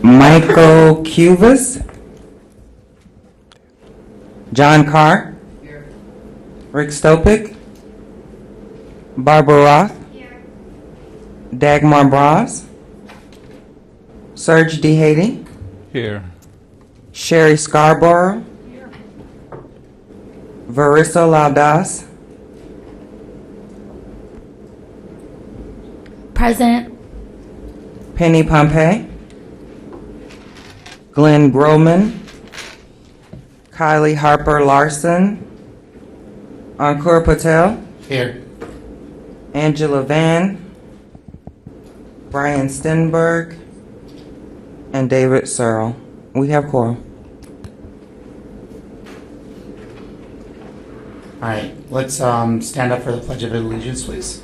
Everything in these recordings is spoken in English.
Michael Cuvas. John Carr. Here. Rick Stopik. Barbara Roth. Here. Dagmar Bras. Serge D. Haiti. Here. Sherry Scarborough. Here. Varissa Laudas. Present. Penny Pompey. Glenn Groman. Kylie Harper Larson. Ankur Patel. Here. Angela Van. Brian Stenberg. And David Searle. We have quorum. All right, let's stand up for the Pledge of Allegiance, please.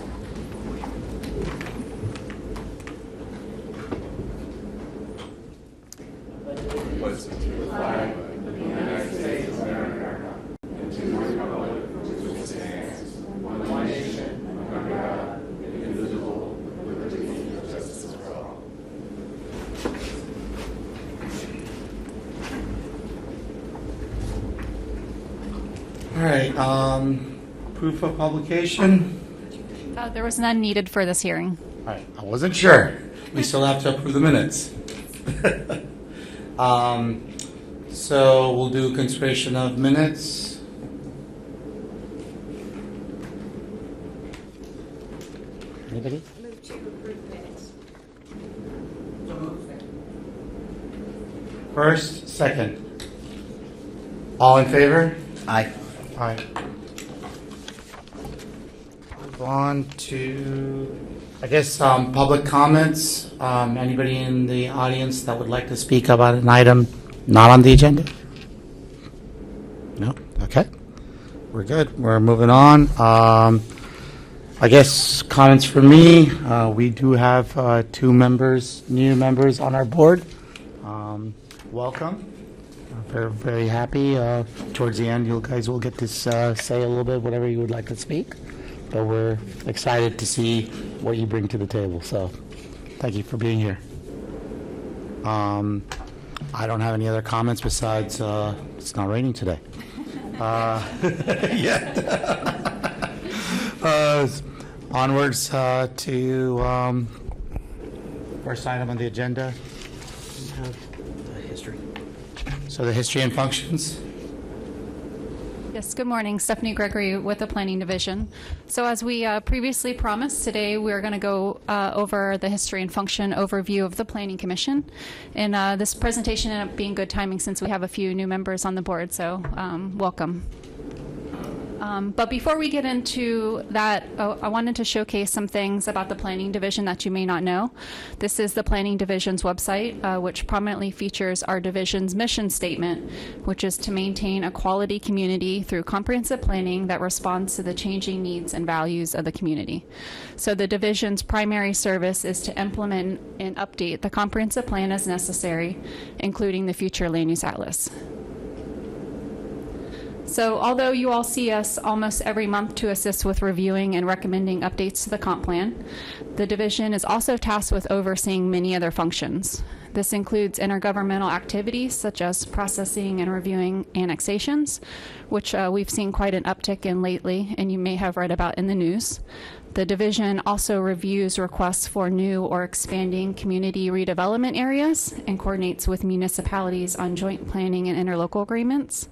All right, proof of publication. There was none needed for this hearing. All right, I wasn't sure. We still have to approve the minutes. So we'll do consideration of minutes. Anybody? Move to approve minutes. First, second. All in favor? Aye. Aye. Move on to, I guess, public comments. Anybody in the audience that would like to speak about an item not on the agenda? No? Okay. We're good. We're moving on. I guess comments for me. We do have two new members on our board. Welcome. Very, very happy. Towards the end, you guys will get to say a little bit, whatever you would like to speak. But we're excited to see what you bring to the table. So thank you for being here. I don't have any other comments besides it's not raining today. Onwards to first item on the agenda. History. So the history and functions. Yes, good morning. Stephanie Gregory with the Planning Division. So as we previously promised, today we're going to go over the history and function overview of the Planning Commission. And this presentation ended up being good timing since we have a few new members on the board, so welcome. But before we get into that, I wanted to showcase some things about the Planning Division that you may not know. This is the Planning Division's website, which prominently features our division's mission statement, which is to maintain a quality community through comprehensive planning that responds to the changing needs and values of the community. So the division's primary service is to implement and update the comprehensive plan as necessary, including the future land use atlas. So although you all see us almost every month to assist with reviewing and recommending updates to the comp plan, the division is also tasked with overseeing many other functions. This includes intergovernmental activities such as processing and reviewing annexations, which we've seen quite an uptick in lately, and you may have read about in the news. The division also reviews requests for new or expanding community redevelopment areas and coordinates with municipalities on joint planning and interlocal agreements.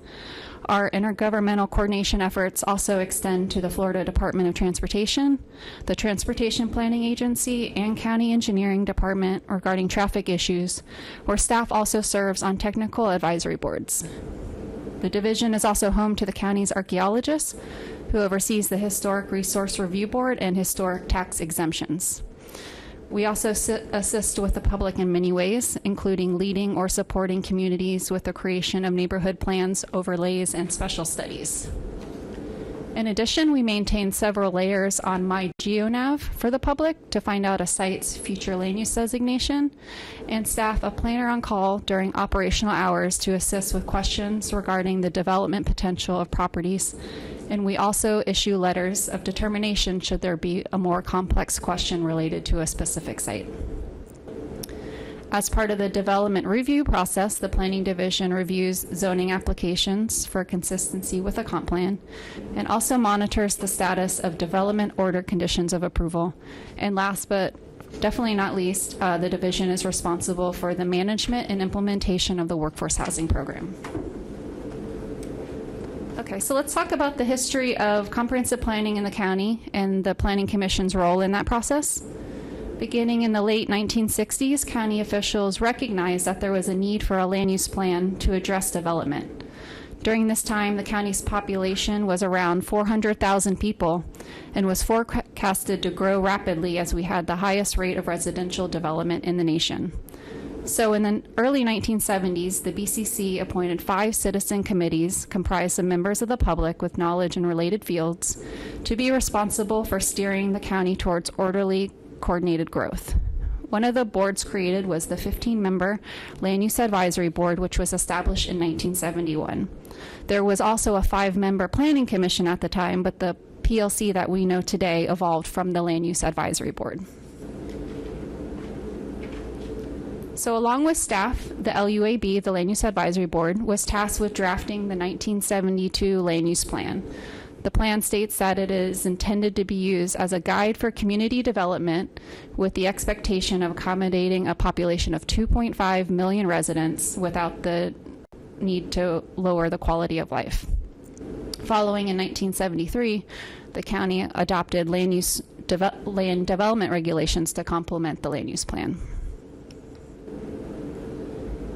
Our intergovernmental coordination efforts also extend to the Florida Department of Transportation, the Transportation Planning Agency, and County Engineering Department regarding traffic issues, where staff also serves on technical advisory boards. The division is also home to the county's archaeologist, who oversees the Historic Resource Review Board and historic tax exemptions. We also assist with the public in many ways, including leading or supporting communities with the creation of neighborhood plans, overlays, and special studies. In addition, we maintain several layers on MyGeoNav for the public to find out a site's future land use designation, and staff a planner on call during operational hours to assist with questions regarding the development potential of properties. And we also issue letters of determination should there be a more complex question related to a specific site. As part of the development review process, the Planning Division reviews zoning applications for consistency with the comp plan and also monitors the status of development order conditions of approval. And last but definitely not least, the division is responsible for the management and implementation of the workforce housing program. Okay, so let's talk about the history of comprehensive planning in the county and the Planning Commission's role in that process. Beginning in the late 1960s, county officials recognized that there was a need for a land use plan to address development. During this time, the county's population was around 400,000 people and was forecasted to grow rapidly as we had the highest rate of residential development in the nation. So in the early 1970s, the BCC appointed 5 citizen committees comprised of members of the public with knowledge in related fields to be responsible for steering the county towards orderly, coordinated growth. One of the boards created was the 15-member Land Use Advisory Board, which was established in 1971. There was also a 5-member Planning Commission at the time, but the PLC that we know today evolved from the Land Use Advisory Board. So along with staff, the LUAB, the Land Use Advisory Board, was tasked with drafting the 1972 Land Use Plan. The plan states that it is intended to be used as a guide for community development with the expectation of accommodating a population of 2.5 million residents without the need to lower the quality of life. Following in 1973, the county adopted land development regulations to complement the land use plan.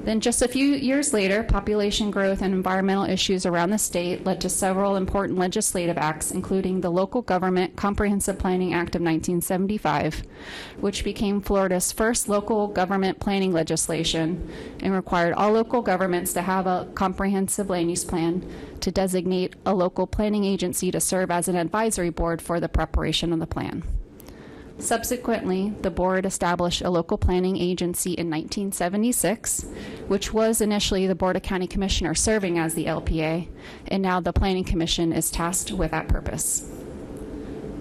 Then just a few years later, population growth and environmental issues around the state led to several important legislative acts, including the Local Government Comprehensive Planning Act of 1975, which became Florida's first local government planning legislation and required all local governments to have a comprehensive land use plan to designate a local planning agency to serve as an advisory board for the preparation of the plan. Subsequently, the board established a local planning agency in 1976, which was initially the Board of County Commissioners serving as the LPA, and now the Planning Commission is tasked with that purpose.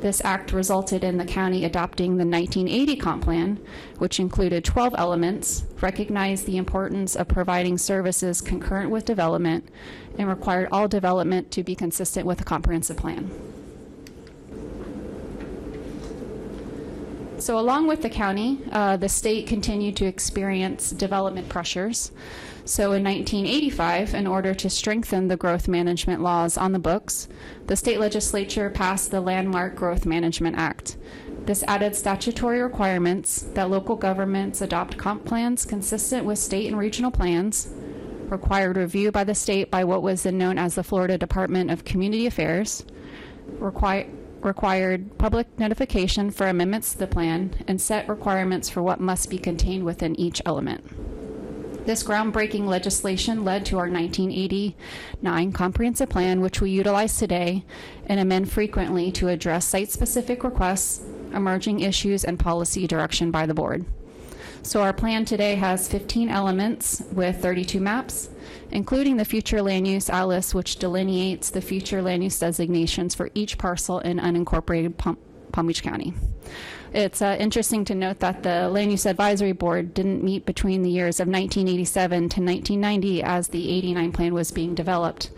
This act resulted in the county adopting the 1980 comp plan, which included 12 elements, recognized the importance of providing services concurrent with development, and required all development to be consistent with a comprehensive plan. So along with the county, the state continued to experience development pressures. So in 1985, in order to strengthen the growth management laws on the books, the state legislature passed the Landmark Growth Management Act. This added statutory requirements that local governments adopt comp plans consistent with state and regional plans, required review by the state by what was then known as the Florida Department of Community Affairs, required public notification for amendments to the plan, and set requirements for what must be contained within each element. This groundbreaking legislation led to our 1989 comprehensive plan, which we utilize today and amend frequently to address site-specific requests, emerging issues, and policy direction by the board. So our plan today has 15 elements with 32 maps, including the future land use atlas, which delineates the future land use designations for each parcel in unincorporated Palm Beach County. It's interesting to note that the Land Use Advisory Board didn't meet between the years of 1987 to 1990 as the 89 plan was being developed,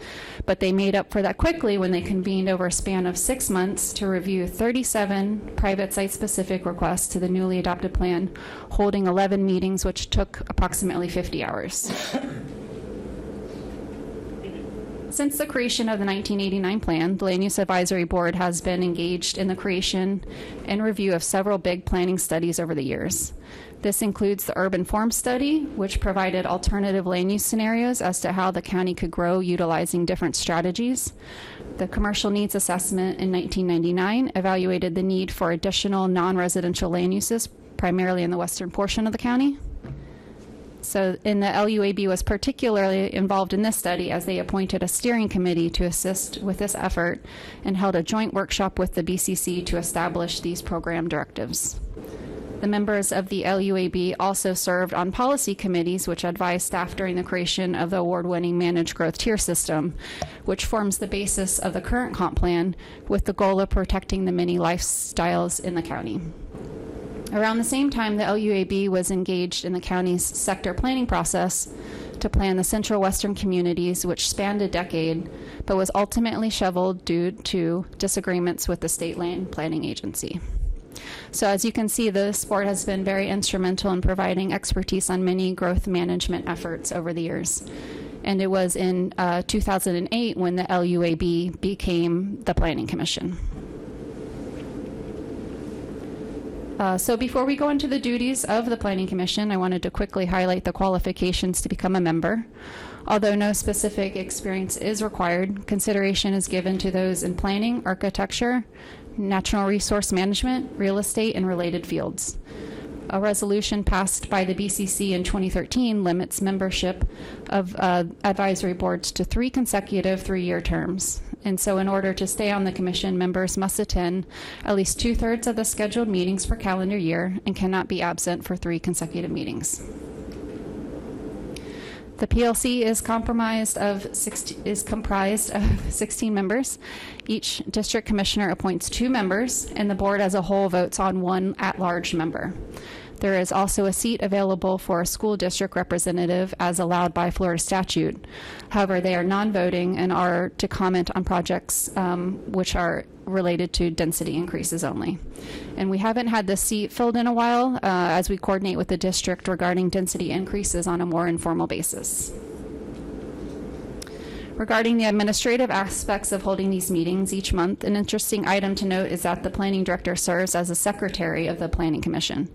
but they made up for that quickly when they convened over a span of 6 months to review 37 private site-specific requests to the newly adopted plan, holding 11 meetings, which took approximately 50 hours. Since the creation of the 1989 plan, the Land Use Advisory Board has been engaged in the creation and review of several big planning studies over the years. This includes the Urban Form Study, which provided alternative land use scenarios as to how the county could grow utilizing different strategies. The Commercial Needs Assessment in 1999 evaluated the need for additional non-residential land uses, primarily in the western portion of the county. So, the LUAB was particularly involved in this study as they appointed a steering committee to assist with this effort and held a joint workshop with the BCC to establish these program directives. The members of the LUAB also served on policy committees which advised staff during the creation of the award-winning Managed Growth Tier System, which forms the basis of the current comp plan with the goal of protecting the many lifestyles in the county. Around the same time, the LUAB was engaged in the county's sector planning process to plan the Central Western communities, which spanned a decade, but was ultimately shoveled due to disagreements with the state land planning agency. So as you can see, this board has been very instrumental in providing expertise on many growth management efforts over the years. And it was in 2008 when the LUAB became the Planning Commission. So before we go into the duties of the Planning Commission, I wanted to quickly highlight the qualifications to become a member. Although no specific experience is required, consideration is given to those in planning, architecture, natural resource management, real estate, and related fields. A resolution passed by the BCC in 2013 limits membership of advisory boards to 3 consecutive 3-year terms. And so in order to stay on the commission, members must attend at least 2/3 of the scheduled meetings per calendar year and cannot be absent for 3 consecutive meetings. The PLC is comprised of 16 members. Each district commissioner appoints 2 members, and the board as a whole votes on 1 at-large member. There is also a seat available for a school district representative as allowed by Florida statute. However, they are non-voting and are to comment on projects which are related to density increases only. And we haven't had this seat filled in a while as we coordinate with the district regarding density increases on a more informal basis. Regarding the administrative aspects of holding these meetings each month, an interesting item to note is that the planning director serves as the secretary of the Planning Commission.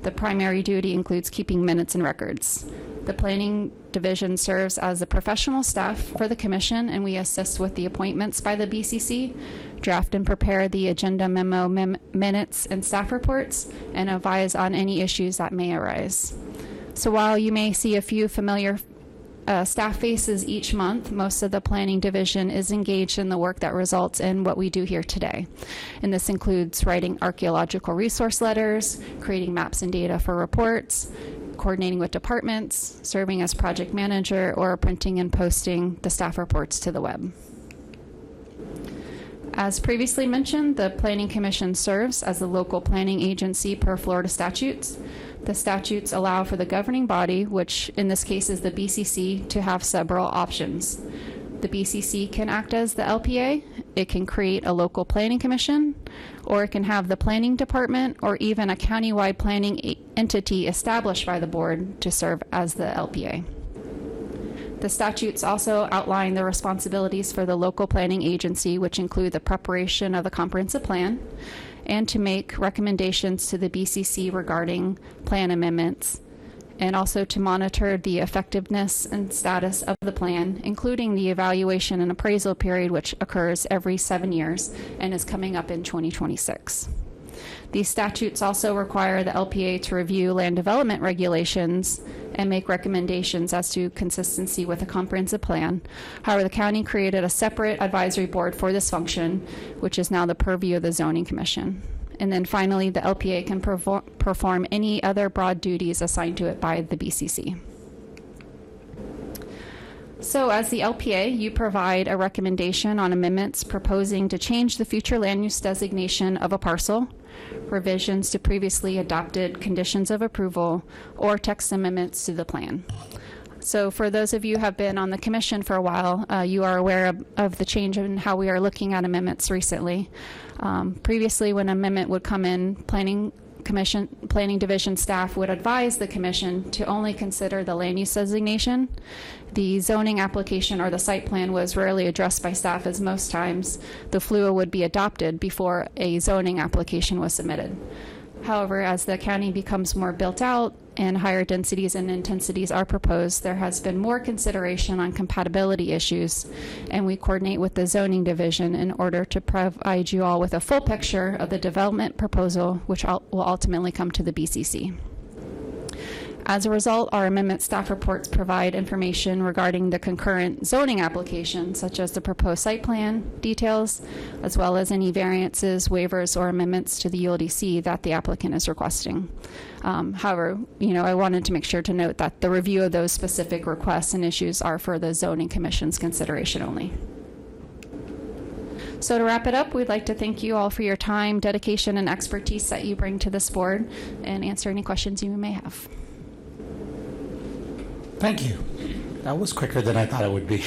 The primary duty includes keeping minutes and records. The planning division serves as the professional staff for the commission, and we assist with the appointments by the BCC, draft and prepare the agenda memo, minutes, and staff reports, and advise on any issues that may arise. So while you may see a few familiar staff faces each month, most of the planning division is engaged in the work that results in what we do here today. And this includes writing archaeological resource letters, creating maps and data for reports, coordinating with departments, serving as project manager, or printing and posting the staff reports to the web. As previously mentioned, the Planning Commission serves as the local planning agency per Florida statutes. The statutes allow for the governing body, which in this case is the BCC, to have several options. The BCC can act as the LPA, it can create a local planning commission, or it can have the planning department or even a countywide planning entity established by the board to serve as the LPA. The statutes also outline the responsibilities for the local planning agency, which include the preparation of the comprehensive plan and to make recommendations to the BCC regarding plan amendments, and also to monitor the effectiveness and status of the plan, including the evaluation and appraisal period, which occurs every 7 years and is coming up in 2026. These statutes also require the LPA to review land development regulations and make recommendations as to consistency with a comprehensive plan. However, the county created a separate advisory board for this function, which is now the purview of the Zoning Commission. And then finally, the LPA can perform any other broad duties assigned to it by the BCC. So as the LPA, you provide a recommendation on amendments proposing to change the future land use designation of a parcel, revisions to previously adopted conditions of approval, or text amendments to the plan. So for those of you who have been on the commission for a while, you are aware of the change in how we are looking at amendments recently. Previously, when an amendment would come in, planning division staff would advise the commission to only consider the land use designation. The zoning application or the site plan was rarely addressed by staff, as most times the FLUA would be adopted before a zoning application was submitted. However, as the county becomes more built out and higher densities and intensities are proposed, there has been more consideration on compatibility issues, and we coordinate with the zoning division in order to provide you all with a full picture of the development proposal, which will ultimately come to the BCC. As a result, our amendment staff reports provide information regarding the concurrent zoning application, such as the proposed site plan details, as well as any variances, waivers, or amendments to the ULDC that the applicant is requesting. However, I wanted to make sure to note that the review of those specific requests and issues are for the Zoning Commission's consideration only. So to wrap it up, we'd like to thank you all for your time, dedication, and expertise that you bring to this board and answer any questions you may have. Thank you. That was quicker than I thought it would be.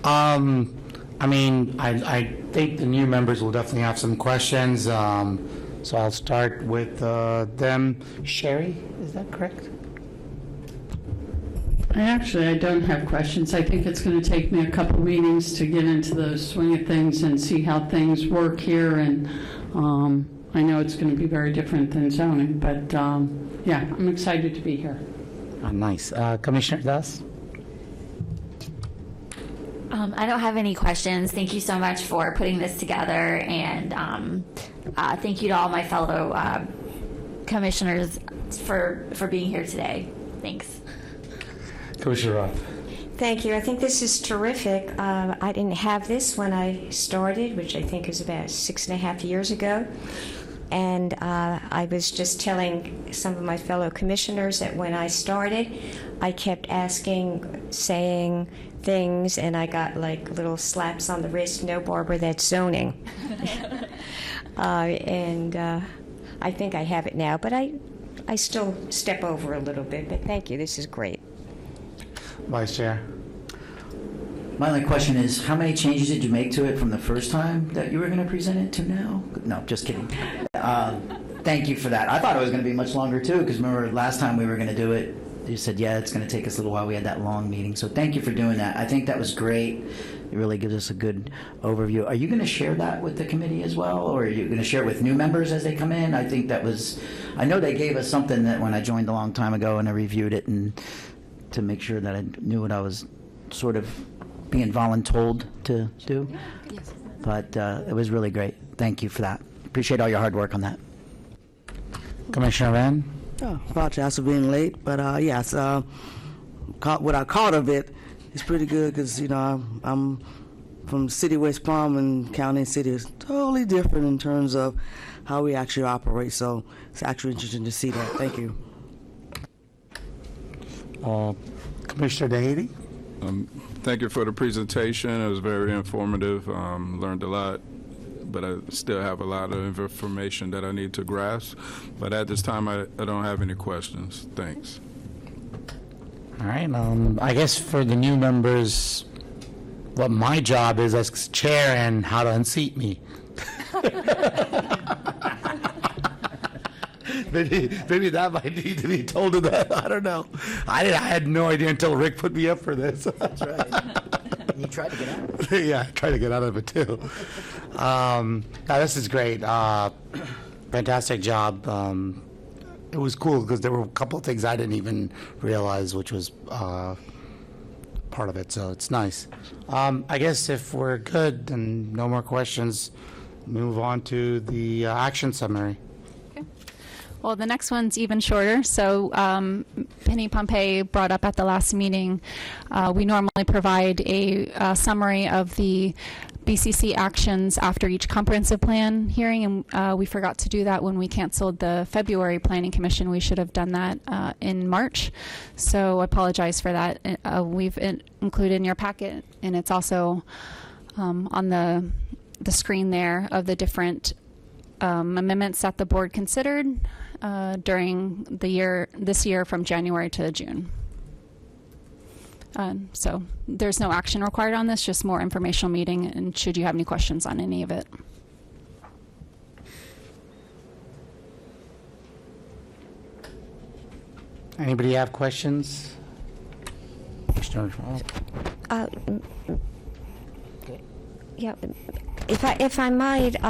I mean, I think the new members will definitely have some questions. So I'll start with them. Sherry, is that correct? I don't have questions. I think it's going to take me a couple meetings to get into the swing of things and see how things work here. And I know it's going to be very different than zoning, but yeah, I'm excited to be here. Oh, nice. Commissioner Das? I don't have any questions. Thank you so much for putting this together, and thank you to all my fellow commissioners for being here today. Thanks. Commissioner Roth. Thank you. I think this is terrific. I didn't have this when I started, which I think was about 6.5 years ago. And I was just telling some of my fellow commissioners that when I started, I kept asking, saying things, and I got like little slaps on the wrist. No, Barbara, that's zoning. And I think I have it now, but I still step over a little bit. But thank you. This is great. Vice Chair. My only question is, how many changes did you make to it from the first time that you were going to present it to now? No, just kidding. Thank you for that. I thought it was going to be much longer too, because remember last time we were going to do it, you said, yeah, it's going to take us a little while. We had that long meeting. So thank you for doing that. I think that was great. It really gives us a good overview. Are you going to share that with the committee as well, or are you going to share it with new members as they come in? I think that was, I know they gave us something that when I joined a long time ago and I reviewed it and to make sure that I knew what I was sort of being voluntold to do. Yes. But it was really great. Thank you for that. Appreciate all your hard work on that. Commissioner Van. Oh, apologize for being late, but yes, what I caught of it is pretty good because, you know, I'm from City West Palm, and county and city is totally different in terms of how we actually operate. So it's actually interesting to see that. Thank you. Commissioner DeHady. Thank you for the presentation. It was very informative. Learned a lot, but I still have a lot of information that I need to grasp. But at this time, I don't have any questions. Thanks. All right. I guess for the new members, what my job is as chair and how to unseat me. Maybe that might need to be told to them. I don't know. I had no idea until Rick put me up for this. That's right. You tried to get out of it. Yeah, I tried to get out of it too. No, this is great. Fantastic job. It was cool because there were a couple of things I didn't even realize, which was part of it. So it's nice. I guess if we're good and no more questions, move on to the action summary. Well, the next one's even shorter. So Penny Pompey brought up at the last meeting, we normally provide a summary of the BCC actions after each comprehensive plan hearing, and we forgot to do that when we canceled the February Planning Commission. We should have done that in March. So I apologize for that. We've included in your packet, and it's also on the screen there of the different amendments that the board considered during this year from January to June. So there's no action required on this, just more informational meeting, and should you have any questions on any of it. Anybody have questions? Yeah, if I might,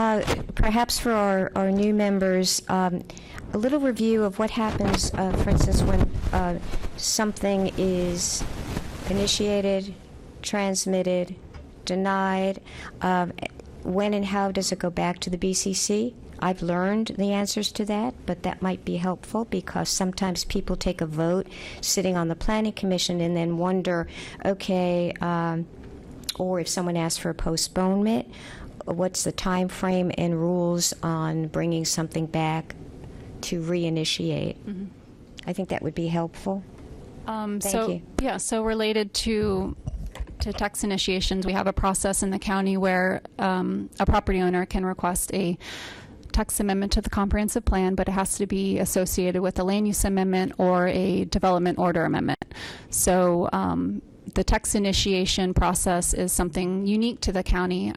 perhaps for our new members, a little review of what happens, for instance, when something is initiated, transmitted, denied. When and how does it go back to the BCC? I've learned the answers to that, but that might be helpful because sometimes people take a vote sitting on the Planning Commission and then wonder, okay, or if someone asks for a postponement, what's the time frame and rules on bringing something back to reinitiate? Mm-hmm. I think that would be helpful. Thank you. Yeah, so related to to text initiations, we have a process in the county where a property owner can request a text amendment to the comprehensive plan, but it has to be associated with a land use amendment or a development order amendment. So the text initiation process is something unique to the county,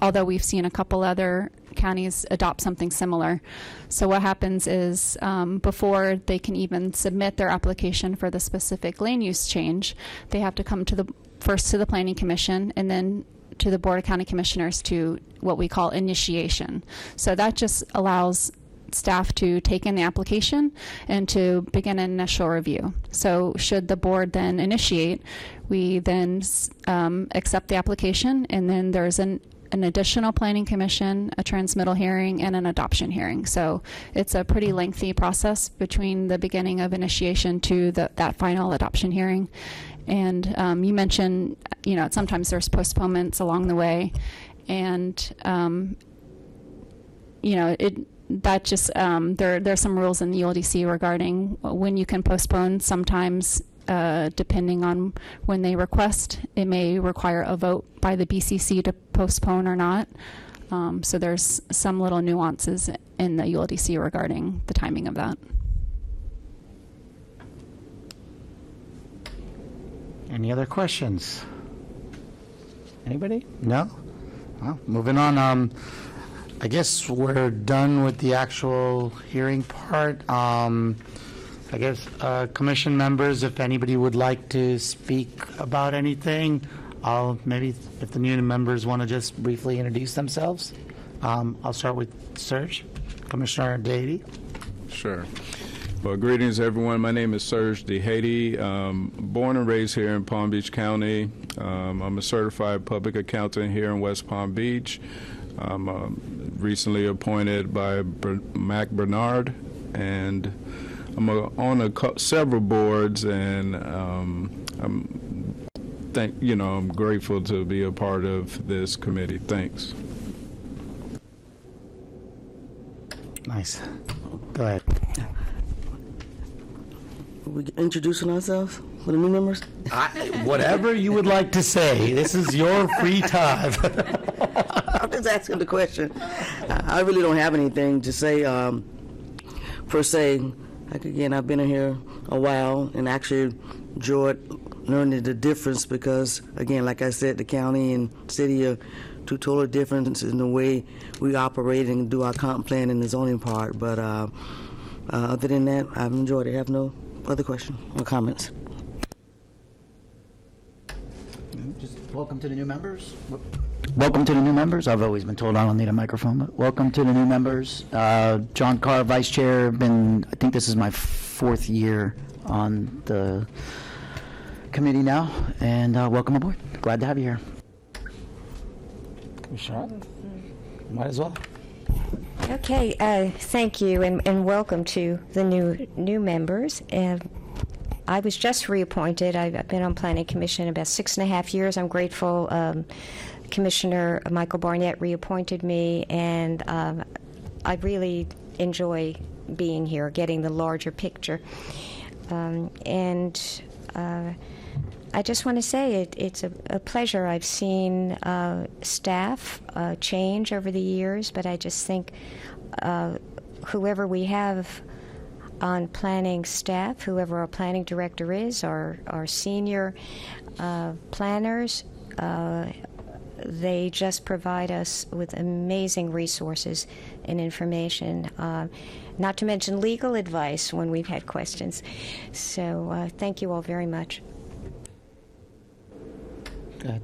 although we've seen a couple other counties adopt something similar. So what happens is before they can even submit their application for the specific land use change, they have to come to first to the Planning Commission and then to the Board of County Commissioners to what we call initiation. So that just allows staff to take in the application and to begin an initial review. So should the board then initiate, we then accept the application, and then there's an additional Planning Commission, a transmittal hearing, and an adoption hearing. So it's a pretty lengthy process between the beginning of initiation to that final adoption hearing. And you mentioned, sometimes there's postponements along the way, and that just there's some rules in the ULDC regarding when you can postpone. Sometimes, depending on when they request, it may require a vote by the BCC to postpone or not. So there's some little nuances in the ULDC regarding the timing of that. Any other questions? Anybody? No? Well, moving on. I guess we're done with the actual hearing part. I guess commission members, if anybody would like to speak about anything, maybe if the new members want to just briefly introduce themselves. I'll start with Serge, Commissioner DeHaty. Sure. Well, greetings, everyone. My name is Serge DeHaty. Born and raised here in Palm Beach County. I'm a certified public accountant here in West Palm Beach. I'm recently appointed by Mac Bernard, and I'm on several boards, and I'm grateful to be a part of this committee. Thanks. Nice. Go ahead. We introducing ourselves for the new members? Whatever you would like to say. This is your free time. I'm just asking the question. I really don't have anything to say per se. Again, I've been in here a while and actually enjoyed learning the difference because, again, like I said, the county and city are two totally different in the way we operate and do our comp plan and the zoning part. But other than that, I've enjoyed it. I have no other questions or comments. Just welcome to the new members. Welcome to the new members. I've always been told I don't need a microphone, but welcome to the new members. John Carr, Vice Chair. I think this is my 4th year on the committee now, and welcome aboard. Glad to have you here. Commissioner, might as well. Okay, thank you, and welcome to the new members. I was just reappointed. I've been on Planning Commission about 6.5 years. I'm grateful Commissioner Michael Barnett reappointed me, and I really enjoy being here, getting the larger picture. I just want to say it's a pleasure. I've seen staff change over the years, but I just think whoever we have on planning staff, whoever our planning director is, our senior planners, they just provide us with amazing resources and information, not to mention legal advice when we've had questions. So thank you all very much. Go ahead.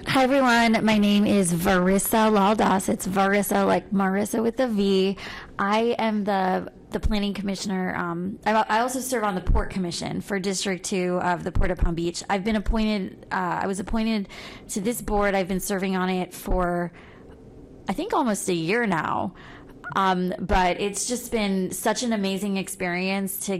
Hi, everyone. My name is Varissa Laldas. It's Varissa, like Marissa with a V. I am the planning commissioner. I also serve on the Port Commission for District 2 of the Port of Palm Beach. I've been appointed, I was appointed to this board. I've been serving on it for, I think, almost a year now. But it's just been such an amazing experience to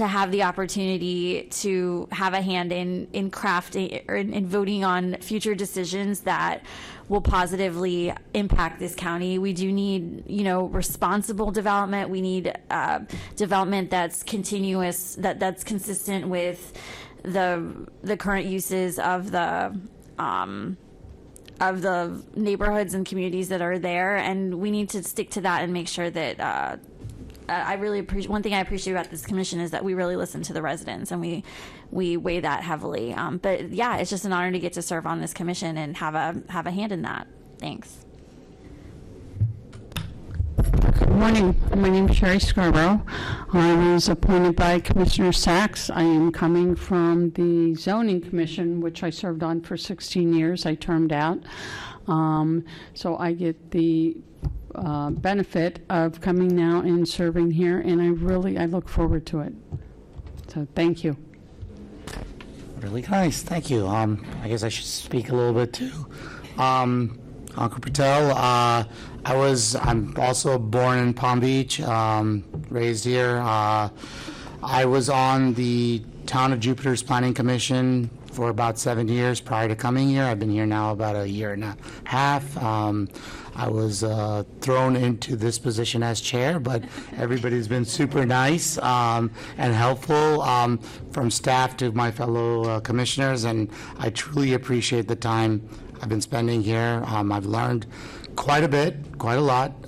have the opportunity to have a hand in crafting or in voting on future decisions that will positively impact this county. We do need, responsible development. We need development that's continuous, that's consistent with the current uses of the neighborhoods and communities that are there, and we need to stick to that and make sure that I really appreciate, one thing I appreciate about this commission is that we really listen to the residents, and we weigh that heavily. But yeah, it's just an honor to get to serve on this commission and have a hand in that. Thanks. Good morning. My name is Sherry Scarborough. I was appointed by Commissioner Sachs. I am coming from the Zoning Commission, which I served on for 16 years. I termed out. So I get the benefit of coming now and serving here, and I look forward to it. So thank you. Really nice, thank you. I guess I should speak a little bit too. Ankur Patel, I'm also born in Palm Beach, raised here. I was on the Town of Jupiter's Planning Commission for about 7 years prior to coming here. I've been here now about a year and a half. I was thrown into this position as chair, but everybody's been super nice and helpful, from staff to my fellow commissioners, and I truly appreciate the time I've been spending here. I've learned quite a bit, quite a lot.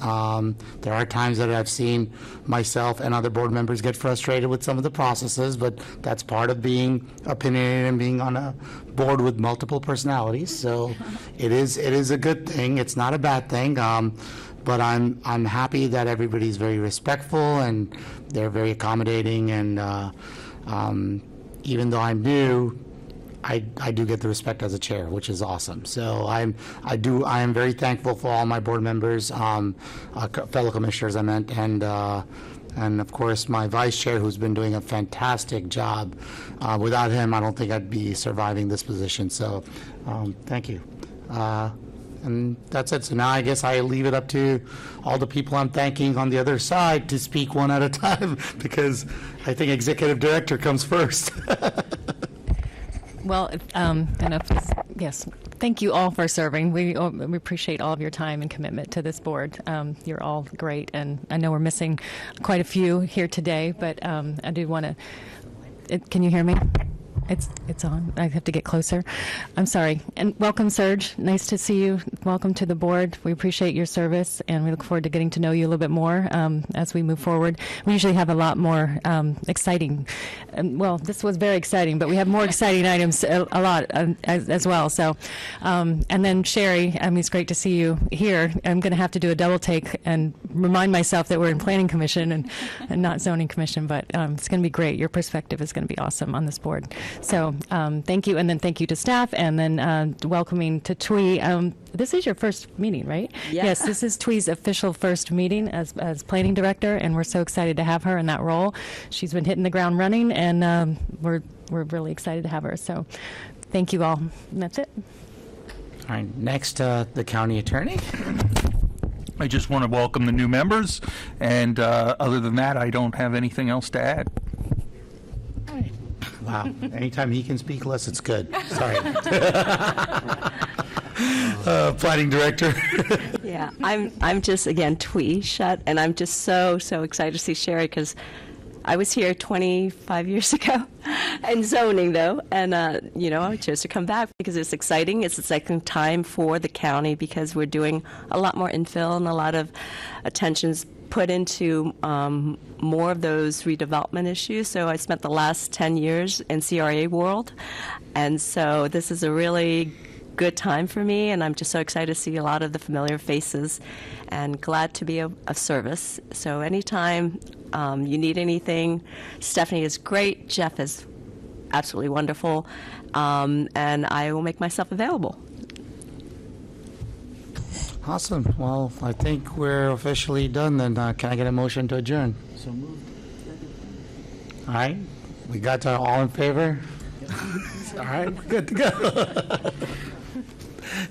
There are times that I've seen myself and other board members get frustrated with some of the processes, but that's part of being opinionated and being on a board with multiple personalities. So it is a good thing. It's not a bad thing. But I'm happy that everybody's very respectful and they're very accommodating. And even though I'm new, I do get the respect as a chair, which is awesome. So I am very thankful for all my board members, fellow commissioners, I meant, and of course my vice chair, who's been doing a fantastic job. Without him, I don't think I'd be surviving this position. So thank you. And that's it. So now I guess I leave it up to all the people I'm thanking on the other side to speak one at a time, because I think executive director comes first. Well, yes, thank you all for serving. We appreciate all of your time and commitment to this board. You're all great, and I know we're missing quite a few here today, but I do want to, can you hear me? It's on. I have to get closer. I'm sorry. And welcome, Serge. Nice to see you. Welcome to the board. We appreciate your service, and we look forward to getting to know you a little bit more as we move forward. We usually have a lot more exciting, well, this was very exciting, but we have more exciting items a lot as well. So, and then Sherry, it's great to see you here. I'm going to have to do a double take and remind myself that we're in Planning Commission and not Zoning Commission, but it's going to be great. Your perspective is going to be awesome on this board. So thank you, and then thank you to staff, and then welcoming to Twee. This is your first meeting, right? Yeah. Yes, this is Twee's official first meeting as planning director, and we're so excited to have her in that role. She's been hitting the ground running, and we're really excited to have her. So thank you all, and that's it. All right, next, the county attorney. I just want to welcome the new members, and other than that, I don't have anything else to add. Wow. Anytime he can speak less, it's good. Sorry. Planning director. Yeah, I'm just, again, Twee Shutt, and I'm just so excited to see Sherry, because I was here 25 years ago in zoning, though, and, I chose to come back because it's exciting. It's the second time for the county because we're doing a lot more infill and a lot of attention's put into more of those redevelopment issues. So I spent the last 10 years in CRA world, and so this is a really good time for me, and I'm just so excited to see a lot of the familiar faces and glad to be of service. So anytime you need anything, Stephanie is great, Jeff is absolutely wonderful, and I will make myself available. Awesome. Well, I think we're officially done then. Can I get a motion to adjourn? So moved. All right. We got to all in favor? All right. We're good to go.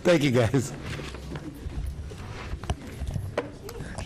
Thank you, guys.